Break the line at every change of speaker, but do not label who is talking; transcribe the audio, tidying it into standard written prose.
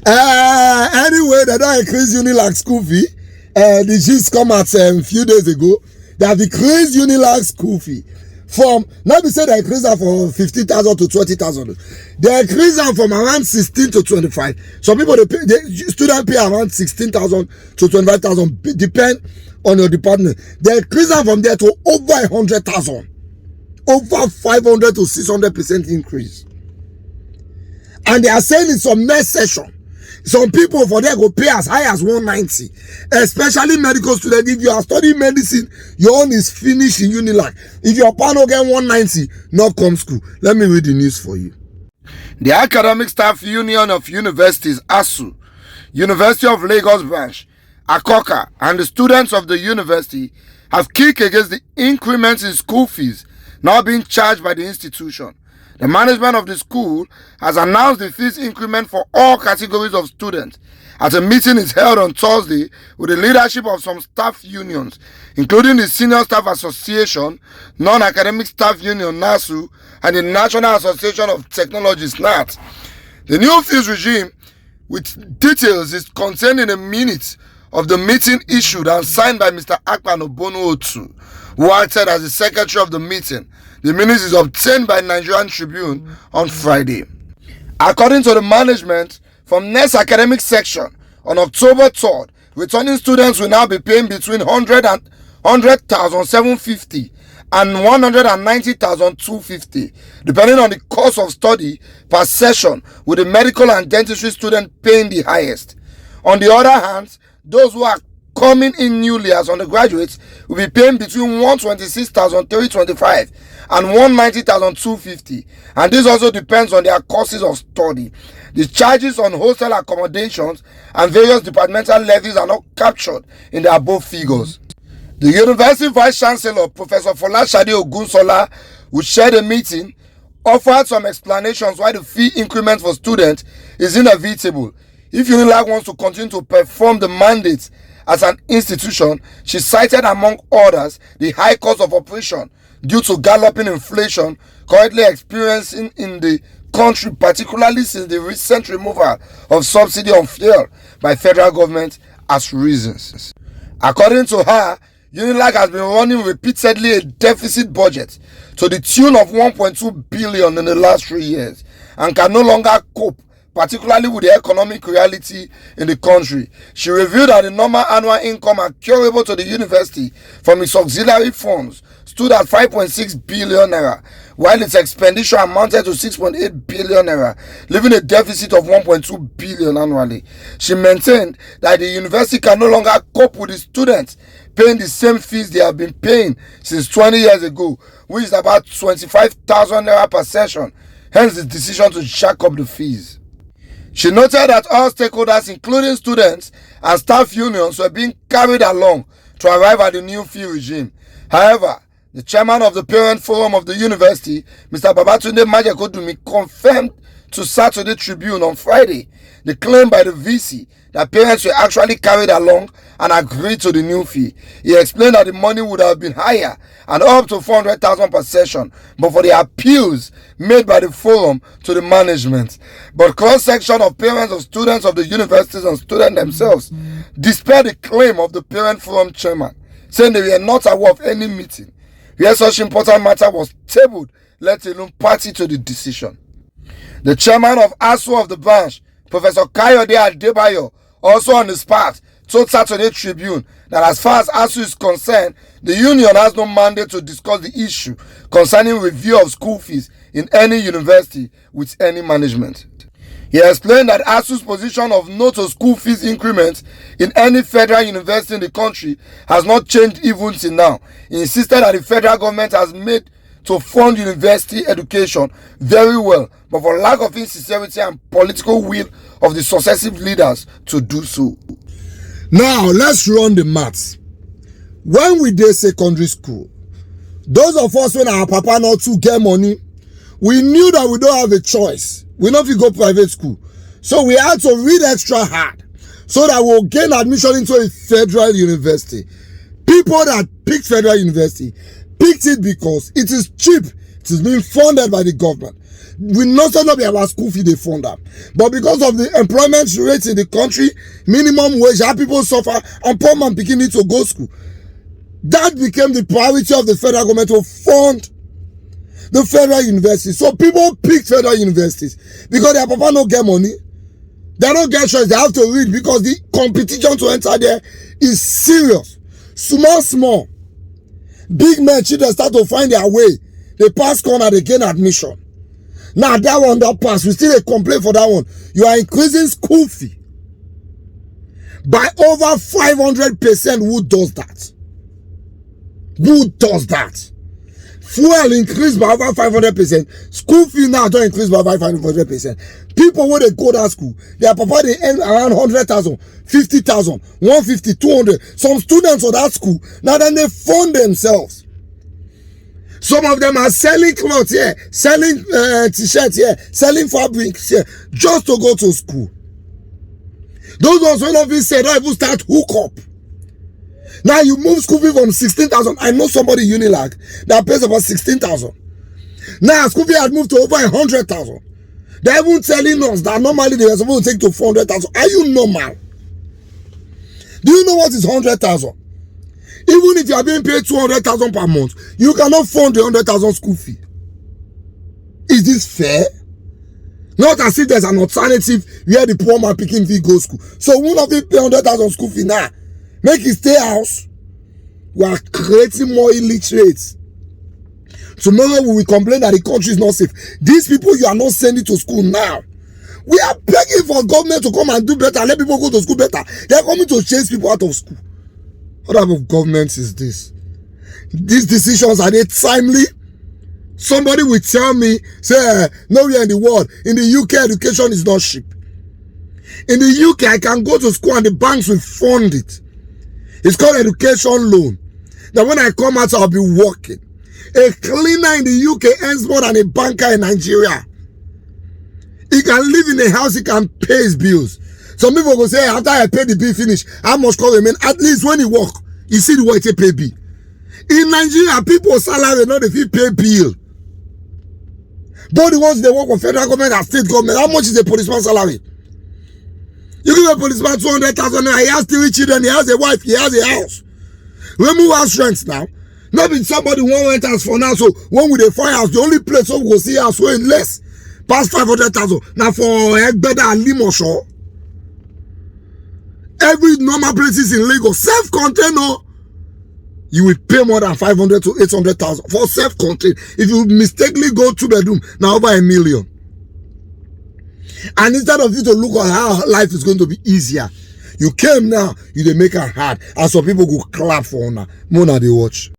Anyway, they don't increase Unilag school fee. The gist come out a few days ago. They have increased Unilag school fee from, now we say they increase that from 15,000 to 20,000. They increase them from around 16 to 25. Some people, students pay around 16,000 to 25,000, depend on your department. They increase them from there to over 100,000. Over 500 to 600% increase. And they are saying in some next session, some people for there go pay as high as 190, especially medical students. If you are studying medicine, your own is finished in Unilag. If your panel get 190, not come school. Let me read the news for you.
The Academic Staff Union of Universities, ASU, University of Lagos branch, ACOCA, and the students of the university have kicked against the increments in school fees now being charged by the institution. The management of the school has announced the fees increment for all categories of students at a meeting is held on Thursday with the leadership of some staff unions, including the Senior Staff Association, Non-Academic Staff Union NASU, and the National Association of Technologists NAT. The new fees regime, with details, is contained in a minute of the meeting issued and signed by Mr. Akpan Obono Otu, who acted as the secretary of the meeting. The minutes is obtained by Nigerian Tribune on Friday. According to the management, from next academic section on October 3rd, returning students will now be paying between 100,750 and 190,250, depending on the course of study per session, with the medical and dentistry student paying the highest. On the other hand, those who are coming in newly as undergraduates will be paying between 126,325 and 190,250, and this also depends on their courses of study. The charges on hostel accommodations and various departmental levies are not captured in the above figures. The University Vice Chancellor, Professor Folashade Ogunsola, who chaired the meeting, offered some explanations why the fee increment for students is inevitable. If Unilag wants to continue to perform the mandates as an institution, she cited among others the high cost of operation due to galloping inflation currently experiencing in the country, particularly since the recent removal of subsidy on fuel by federal government as reasons. According to her, Unilag has been running repeatedly a deficit budget to the tune of 1.2 billion in the last 3 years and can no longer cope, particularly with the economic reality in the country. She revealed that the normal annual income accruable to the university from its auxiliary funds stood at 5.6 billion naira, while its expenditure amounted to 6.8 billion naira, leaving a deficit of 1.2 billion annually. She maintained that the university can no longer cope with the students paying the same fees they have been paying since 20 years ago, which is about 25,000 naira per session, hence the decision to jack up the fees. She noted that all stakeholders, including students and staff unions, were being carried along to arrive at the new fee regime. However, the chairman of the Parent Forum of the university, Mr. Babatunde Majekodumi, confirmed to Saturday Tribune on Friday the claim by the VC that parents were actually carried along and agreed to the new fee. He explained that the money would have been higher and up to 400,000 per session, but for the appeals made by the forum to the management. But cross-section of parents of students of the universities and students themselves dispelled the claim of the Parent Forum chairman, saying they were not aware of any meeting where such important matter was tabled, let alone party to the decision. The chairman of ASU of the branch, Professor Kayode Adebayo, also on his part, told Saturday Tribune that as far as ASU is concerned, the union has no mandate to discuss the issue concerning review of school fees in any university with any management. He explained that ASU's position of no to school fees increments in any federal university in the country has not changed even till now. He insisted that the federal government has made to fund university education very well, but for lack of insincerity and political will of the successive leaders to do so.
Now, let's run the maths. When we did secondary school, those of us when our papa not to get money, we knew that we don't have a choice. We know if we go private school. So we had to read extra hard so that we'll gain admission into a federal university. People that picked federal university picked it because it is cheap. It is being funded by the government. We not say not be about school fee they fund them, but because of the employment rate in the country, minimum wage, how people suffer, and poor man picking need to go school. That became the priority of the federal government to fund the federal universities. So people pick federal universities because their papa don't get money. They don't get choice. They have to read because the competition to enter there is serious. Small. Big men, children start to find their way. They pass corner, they gain admission. Now that one that pass, we still a complaint for that one. You are increasing school fee by over 500%. Who does that? Who does that? Fuel increased by over 500%. School fee now don't increase by over 500%. People when they go to school, their papa they earn around 100,000, 50,000, 150, 200. Some students of that school now then they fund themselves. Some of them are selling clothes here, selling t-shirts here, selling fabrics here, just to go to school. Those ones when of you say don't even start hook up. Now you move school fee from 16,000. I know somebody Unilag that pays about 16,000. Now school fee had moved to over 100,000. They're even telling us that normally they were supposed to take to 400,000. Are you normal? Do you know what is 100,000? Even if you are being paid 200,000 per month, you cannot fund the 100,000 school fee. Is this fair? Not as if there's an alternative where the poor man picking fee go school. So one of you pay 100,000 school fee now. Make it stay house. We are creating more illiterates. Tomorrow we will complain that the country is not safe. These people you are not sending to school now. We are begging for government to come and do better. Let people go to school better. They are coming to chase people out of school. What type of government is this? These decisions, are they timely? Somebody will tell me, say, nowhere in the world, in the UK, education is not cheap. In the UK, I can go to school and the banks will fund it. It's called education loan. Now when I come out, I'll be working. A cleaner in the UK earns more than a banker in Nigeria. He can live in a house, he can pay his bills. Some people go say, after I pay the bill finish, how much call him? At least when he work, you see the way they pay bill. In Nigeria, people salary not if you pay bill. Both the ones they work for federal government and state government, how much is a policeman salary? You give a policeman 200,000 naira, he has 3 children, he has a wife, he has a house. Remove house rents now. Not be somebody won't rent house for now, so when we dey find house, the only place we go see house wey less past 500,000. Now for Egbeda and Limosho. Every normal places in Lagos, self-contained, no, you will pay more than 500 to 800,000 for self-contained. If you mistakenly go 2-bedroom, now over 1 million. And instead of you to look at how life is going to be easier, you came now, you dey make it hard, and some people go clap for una. Mona they watch.